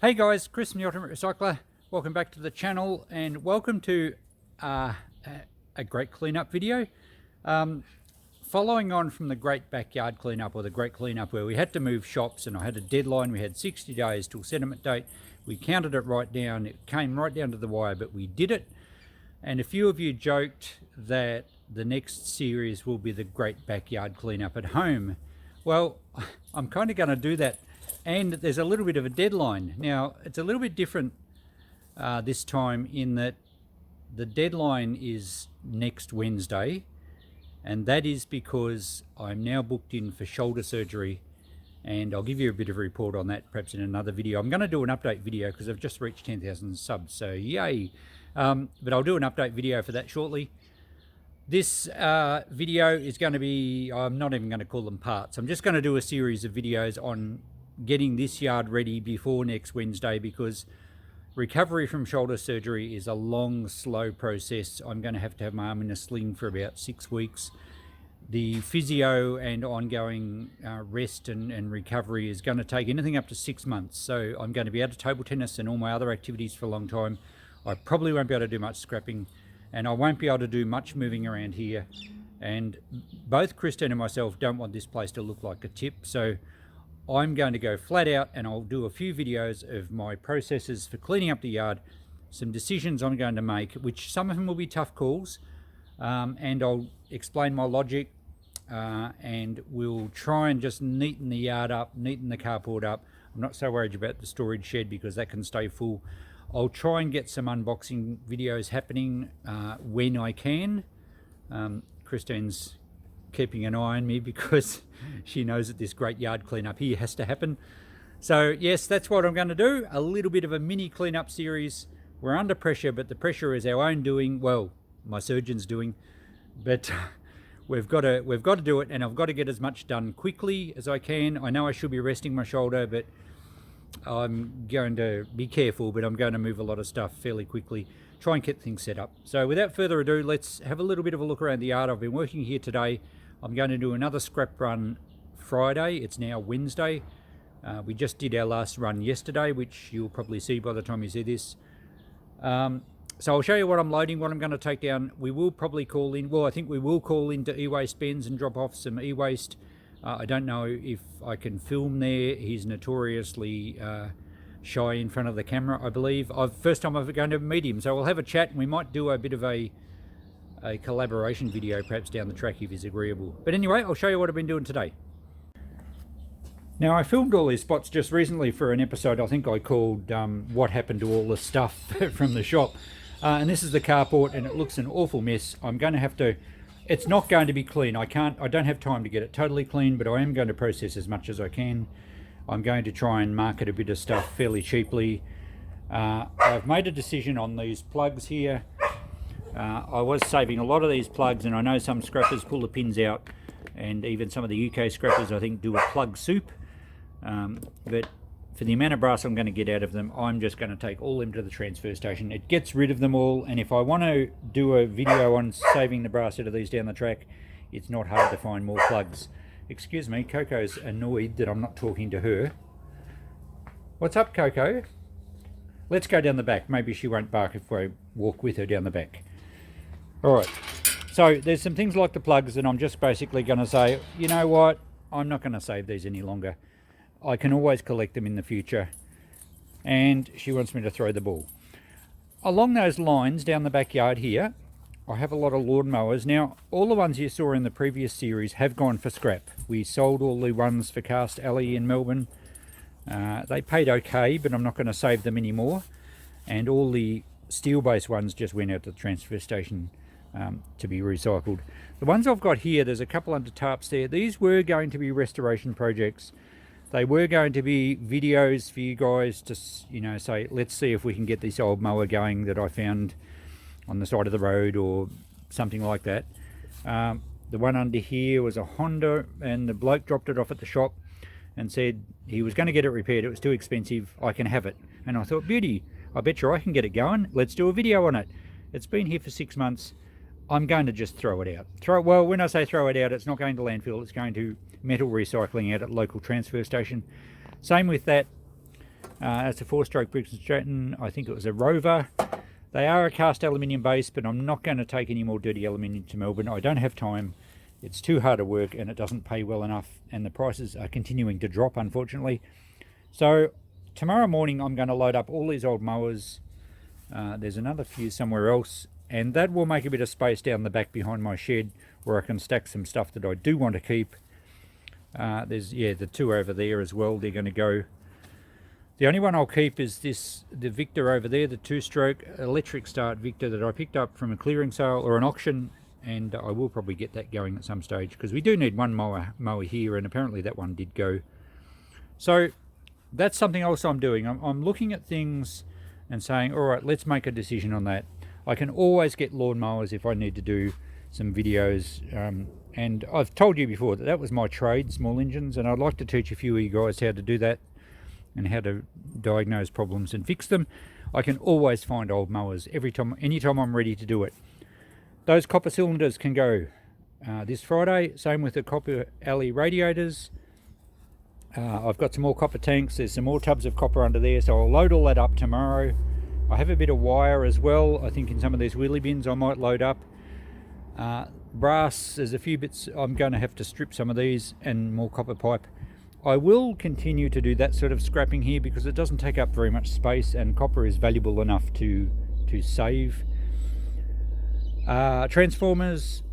Hey guys, Chris from the Ultimate Recycler. Welcome back to the channel and welcome to a great cleanup video. Following on from the great backyard cleanup, or the great cleanup where we had to move shops and I had a deadline. We had 60 days till settlement date. We counted it right down. It came right down to the wire, but we did it. And a few of you joked that the next series will be the great backyard cleanup at home. Well, I'm kind of going to do that. And there's a little bit of a deadline. Now, it's a little bit different this time in that the deadline is next Wednesday. And that is because I'm now booked in for shoulder surgery. And I'll give you a bit of a report on that perhaps in another video. I'm going to do an update video because I've just reached 10,000 subs. So yay. But I'll do an update video for that shortly. This video is going to be, I'm not even going to call them parts. I'm just going to do a series of videos on getting this yard ready before next Wednesday, because recovery from shoulder surgery is a long, slow process. I'm going to have my arm in a sling for about 6 weeks. The physio and ongoing rest and recovery is going to take anything up to 6 months. So I'm going to be out of table tennis and all my other activities for a long time. I probably won't be able to do much scrapping, and I won't be able to do much moving around here. And both Kristen and myself don't want this place to look like a tip. So I'm going to go flat out and I'll do a few videos of my processes for cleaning up the yard, some decisions I'm going to make, which some of them will be tough calls, and I'll explain my logic, and we'll try and just neaten the yard up, neaten the carport up. I'm not so worried about the storage shed because that can stay full. I'll try and get some unboxing videos happening when I can. Christine's keeping an eye on me because she knows that this great yard cleanup here has to happen. So yes, that's what I'm going to do. A little bit of a mini cleanup series. We're under pressure, but the pressure is our own doing. Well, my surgeon's doing, but we've got to do it, and I've got to get as much done quickly as I can. I know I should be resting my shoulder, but I'm going to be careful, but I'm going to move a lot of stuff fairly quickly, try and get things set up. So without further ado, let's have a little bit of a look around the yard. I've been working here today. I'm going to do another scrap run Friday. It's now Wednesday. We just did our last run yesterday, which you'll probably see by the time you see this. So I'll show you what I'm loading, what I'm going to take down. We will probably call in, well, I think we will call into e-waste bins and drop off some e-waste. I don't know if I can film there. He's notoriously shy in front of the camera, I believe. First time I'm going to meet him, so we'll have a chat, and we might do a bit of a collaboration video perhaps down the track if he's agreeable. But anyway, I'll show you what I've been doing today. Now, I filmed all these spots just recently for an episode I think I called What Happened to All the Stuff from the Shop. And this is the carport, and it looks an awful mess. I'm going to have to, it's not going to be clean. I don't have time to get it totally clean, but I am going to process as much as I can. I'm going to try and market a bit of stuff fairly cheaply. I've made a decision on these plugs here. I was saving a lot of these plugs, and I know some scrappers pull the pins out, and even some of the UK scrappers I think do a plug soup. But for the amount of brass I'm going to get out of them, I'm just going to take all them to the transfer station. It gets rid of them all, and if I want to do a video on saving the brass out of these down the track, it's not hard to find more plugs. Excuse me, Coco's annoyed that I'm not talking to her. What's up, Coco? Let's go down the back. Maybe she won't bark if I walk with her down the back. Alright, so there's some things like the plugs that I'm just basically going to say, you know what, I'm not going to save these any longer. I can always collect them in the future. And she wants me to throw the ball. Along those lines, down the backyard here, I have a lot of lawnmowers. Now, all the ones you saw in the previous series have gone for scrap. We sold all the ones for Cast Alley in Melbourne. They paid okay, but I'm not going to save them anymore. And all the steel-based ones just went out to the transfer station to be recycled. The ones I've got here, there's a couple under tarps there. These were going to be restoration projects. They were going to be videos for you guys to, you know, say, let's see if we can get this old mower going that I found on the side of the road or something like that. The one under here was a Honda, and the bloke dropped it off at the shop and said he was going to get it repaired. It was too expensive. I can have it. And I thought, beauty, I bet you I can get it going. Let's do a video on it. It's been here for 6 months. I'm going to just throw it out. Well, when I say throw it out, it's not going to landfill. It's going to metal recycling out at local transfer station. Same with that That's a 4-stroke Briggs & Stratton. I think it was a Rover. They are a cast aluminium base, but I'm not going to take any more dirty aluminium to Melbourne. I don't have time. It's too hard to work and it doesn't pay well enough, and the prices are continuing to drop, unfortunately. So tomorrow morning I'm going to load up all these old mowers. There's another few somewhere else, and that will make a bit of space down the back behind my shed where I can stack some stuff that I do want to keep. There's the 2 over there as well. They're going to go. The only one I'll keep is the Victor over there, the 2-stroke electric start Victor that I picked up from a clearing sale or an auction, and I will probably get that going at some stage because we do need one mower here, and apparently that one did go. So that's something else I'm doing. I'm looking at things and saying, all right, let's make a decision on that. I can always get lawn mowers if I need to do some videos, and I've told you before that was my trade, small engines, and I'd like to teach a few of you guys how to do that and how to diagnose problems and fix them. I can always find old mowers anytime I'm ready to do it. Those copper cylinders can go this Friday. Same with the copper alley radiators. I've got some more copper tanks. There's some more tubs of copper under there, so I'll load all that up tomorrow. I have a bit of wire as well. I think in some of these wheelie bins I might load up. Brass, there's a few bits. I'm going to have to strip some of these, and more copper pipe. I will continue to do that sort of scrapping here because it doesn't take up very much space, and copper is valuable enough to save. Transformers,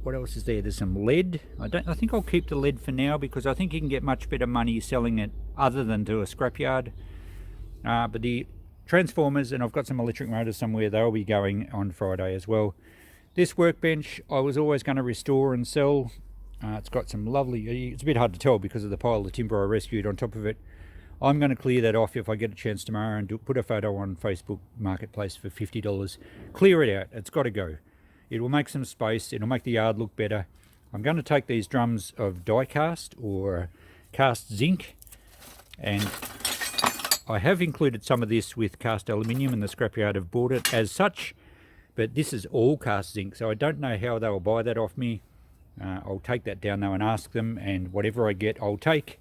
what else is there? There's some lead. I think I'll keep the lead for now because I think you can get much better money selling it other than to a scrapyard. But the transformers, and I've got some electric motors somewhere, they'll be going on Friday as well. This workbench I was always going to restore and sell. It's got some lovely, it's a bit hard to tell because of the pile of timber I rescued on top of it. I'm going to clear that off if I get a chance tomorrow and put a photo on Facebook Marketplace for $50. Clear it out, it's got to go. It will make some space, it'll make the yard look better. I'm going to take these drums of die cast or cast zinc, and I have included some of this with cast aluminium, and the scrapyard have bought it as such, but this is all cast zinc, so I don't know how they will buy that off me. I'll take that down though and ask them, and whatever I get I'll take.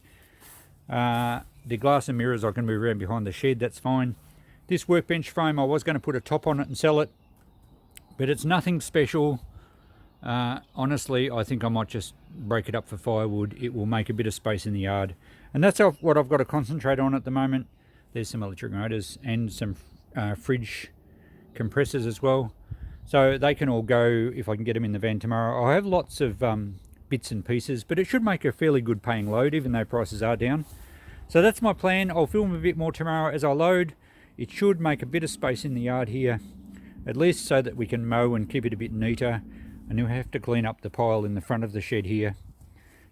The glass and mirrors I can move around behind the shed, that's fine. This workbench frame, I was going to put a top on it and sell it, but it's nothing special. Honestly, I think I might just break it up for firewood. It will make a bit of space in the yard, and that's what I've got to concentrate on at the moment. There's some electric motors and some fridge compressors as well. So they can all go if I can get them in the van tomorrow. I have lots of bits and pieces, but it should make a fairly good paying load, even though prices are down. So that's my plan. I'll film a bit more tomorrow as I load. It should make a bit of space in the yard here, at least so that we can mow and keep it a bit neater. And you'll have to clean up the pile in the front of the shed here.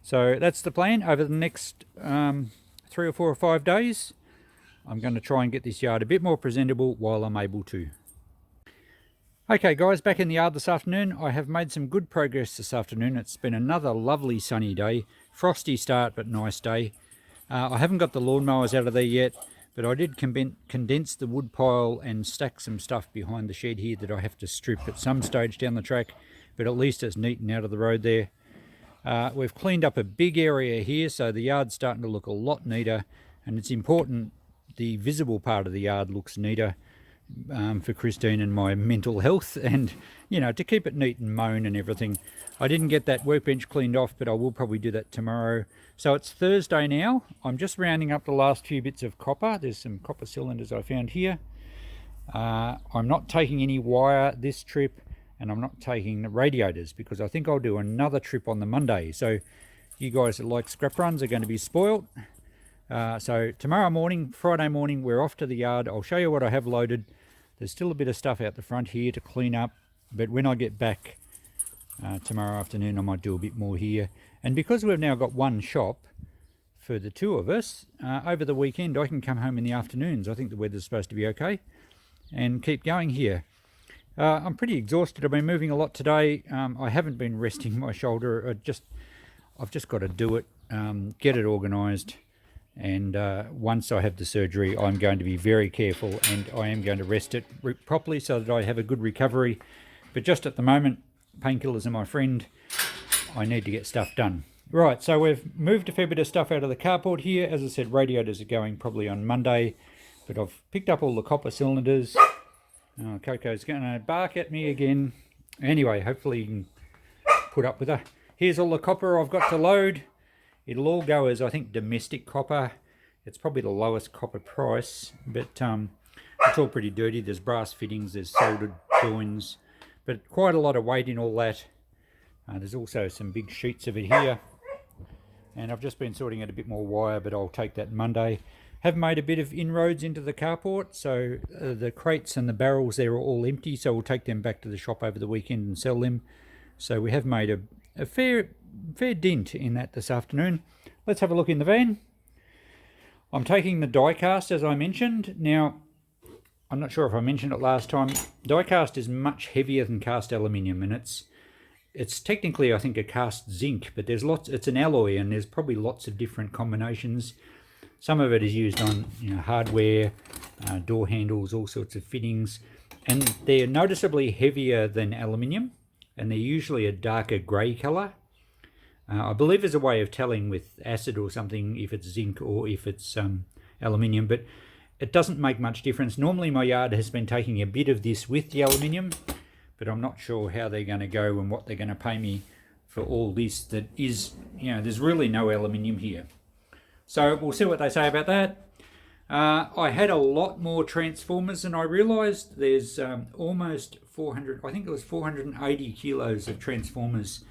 So that's the plan. Over the next 3 or 4 or 5 days, I'm going to try and get this yard a bit more presentable while I'm able to. Okay guys, back in the yard this afternoon. I have made some good progress this afternoon. It's been another lovely sunny day. Frosty start, but nice day. I haven't got the lawnmowers out of there yet, but I did condense the wood pile and stack some stuff behind the shed here that I have to strip at some stage down the track, but at least it's neat and out of the road there. We've cleaned up a big area here, so the yard's starting to look a lot neater, and it's important the visible part of the yard looks neater. For Christine and my mental health, and to keep it neat and mown and everything. I didn't get that workbench cleaned off, but I will probably do that tomorrow. So it's Thursday now. I'm just rounding up the last few bits of copper. There's some copper cylinders I found here. I'm not taking any wire this trip, and I'm not taking the radiators because I think I'll do another trip on the Monday. So you guys that like scrap runs are going to be spoilt. So tomorrow morning, Friday morning, we're off to the yard. I'll show you what I have loaded. There's still a bit of stuff out the front here to clean up, but when I get back tomorrow afternoon, I might do a bit more here. And because we've now got one shop for the two of us, over the weekend I can come home in the afternoons. I think the weather's supposed to be okay, and keep going here. I'm pretty exhausted. I've been moving a lot today. I haven't been resting my shoulder. I've just got to do it, get it organised. And once I have the surgery, I'm going to be very careful, and I am going to rest it properly so that I have a good recovery. But just at the moment, painkillers are my friend. I need to get stuff done. Right, so we've moved a fair bit of stuff out of the carport here. As I said, radiators are going probably on Monday, but I've picked up all the copper cylinders. Oh, Coco's going to bark at me again. Anyway, hopefully you can put up with her. Here's all the copper I've got to load. It'll all go as, I think, domestic copper. It's probably the lowest copper price, but it's all pretty dirty. There's brass fittings, there's soldered joins, but quite a lot of weight in all that. There's also some big sheets of it here. And I've just been sorting out a bit more wire, but I'll take that Monday. Have made a bit of inroads into the carport, so the crates and the barrels there are all empty, so we'll take them back to the shop over the weekend and sell them. So we have made a fair dent in that this afternoon. Let's have a look in the van. I'm taking the die cast, as I mentioned. Now, I'm not sure if I mentioned it last time. Die cast is much heavier than cast aluminium, and it's technically, I think, a cast zinc, but there's lots. It's an alloy, and there's probably lots of different combinations. Some of it is used on, hardware, door handles, all sorts of fittings, and they're noticeably heavier than aluminium, and they're usually a darker grey colour. I believe there's a way of telling with acid or something if it's zinc or if it's aluminium, but it doesn't make much difference. Normally my yard has been taking a bit of this with the aluminium, but I'm not sure how they're going to go and what they're going to pay me for all this that is, there's really no aluminium here. So we'll see what they say about that. I had a lot more transformers than I realised. There's almost 400, I think it was 480 kilos of transformers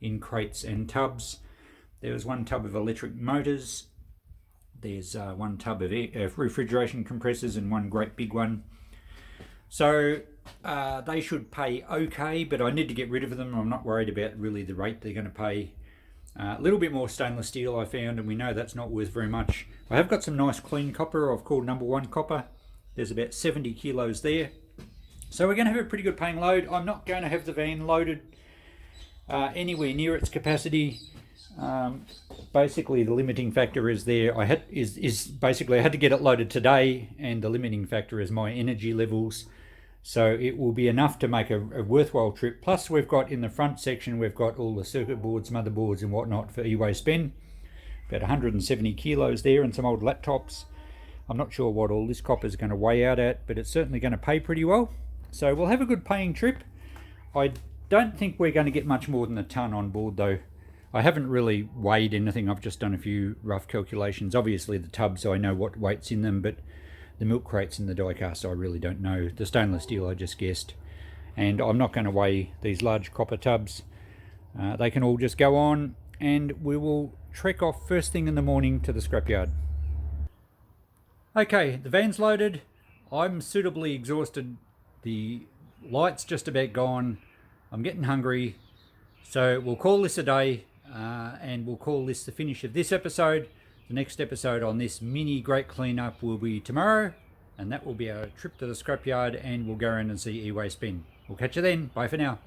in crates and tubs. There was one tub of electric motors. There's one tub of refrigeration compressors and one great big one. So they should pay okay, but I need to get rid of them. I'm not worried about really the rate they're going to pay. A little bit more stainless steel I found, and we know that's not worth very much. I have got some nice clean copper I've called number 1 copper. There's about 70 kilos there. So we're going to have a pretty good paying load. I'm not going to have the van loaded anywhere near its capacity. Basically the limiting factor is there. I had to get it loaded today, and the limiting factor is my energy levels. So it will be enough to make a worthwhile trip. Plus we've got in the front section, we've got all the circuit boards, motherboards and whatnot for e-waste bin. About 170 kilos there, and some old laptops. I'm not sure what all this copper is going to weigh out at, but it's certainly going to pay pretty well. So we'll have a good paying trip. I don't think we're going to get much more than a ton on board though. I haven't really weighed anything. I've just done a few rough calculations. Obviously the tubs, I know what weight's in them, but the milk crates and the die cast, I really don't know. The stainless steel, I just guessed. And I'm not going to weigh these large copper tubs. They can all just go on, and we will trek off first thing in the morning to the scrapyard. Okay, the van's loaded. I'm suitably exhausted. The light's just about gone. I'm getting hungry. So we'll call this a day, and we'll call this the finish of this episode. The next episode on this mini great cleanup will be tomorrow, and that will be our trip to the scrapyard, and we'll go around and see e-waste bin. We'll catch you then. Bye for now.